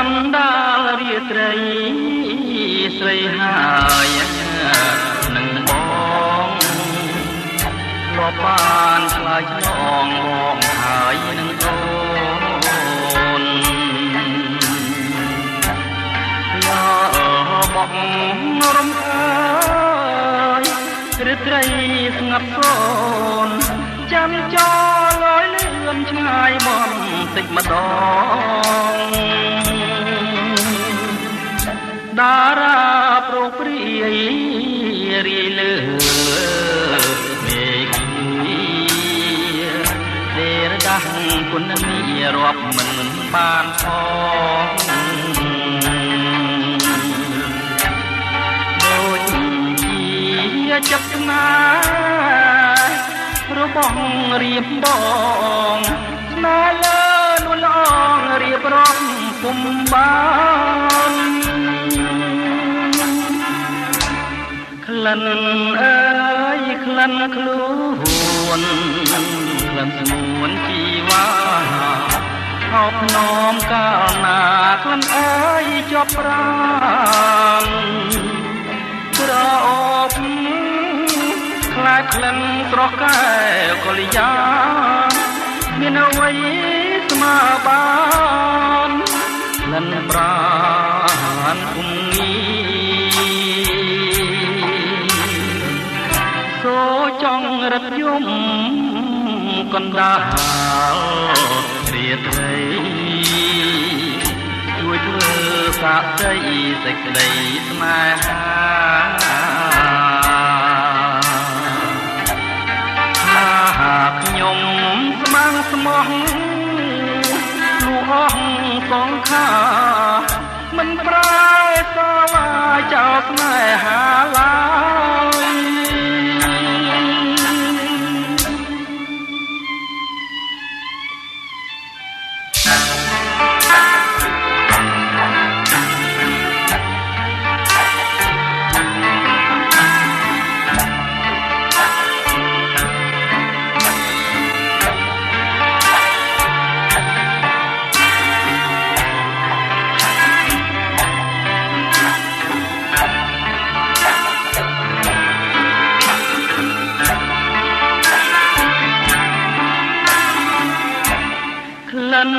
ណ្ដាលរាត្រីស្រីហើយនឹងបងក៏បានឆ្លើយឆ្លងបងហើយនឹងអូនបងរំខានរាត្រីស្ងាត់សូនចាំចោលលយលឿនឆ្ងាយបន្តិចម្ដងតារាប្រោកព្រាយរីលើមេឃទេរដាស់គុណនីរាប់មិនបានផងដូចជាចាប់ស្នារបស់រៀបបងស្នេហ៍លើនួនល្អងរៀបរាប់ពុំបានក្លិនអើយក្លិនខ្លួនក្លិនស្មួនជីវ៉ាហោបនោមកាលណាក្លិនអើយជាប់ប្រាំក្រអូបខ្លាចក្លិនស្រស់កែវកលយាមានអ្វីស្មើបានក្លិនប្រានគុំងីសូចង់រត់យំកណ្ដាលរាត្រីជួយធ្វើសាក្សីសេចក្តីស្នេហាខ្ញុំស្មងស្មោះលូអស់សងខាមិនប្រែសវាចោលស្នេហាឡើយក្លិន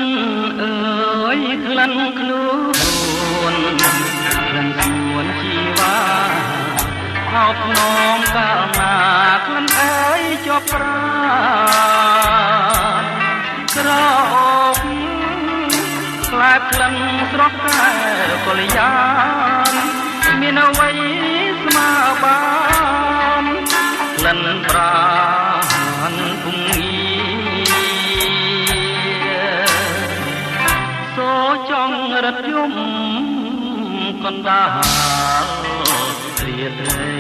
អើយក្លិនខ្លួនក្លិនស្មួនជីវ៉ាហោបនោមកាលណាក្លិនអើយជាប់ប្រាណក្រអូបខ្លាចក្លិនស្រស់កែវកលយាមានអ្វីស្មើបានក្លិនប្រាណគុំងីចង់រត់យំកណ្ដាលរាត្រី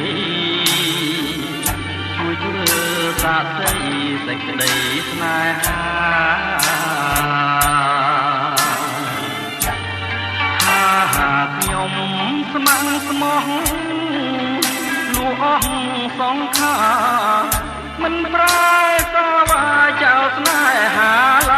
ជួយធ្វើសាក្សីសេចក្តីស្នេហាខ្ញុំស្មងស្មោះលូអស់សងខាមិនប្រែសវាចោលស្នេហា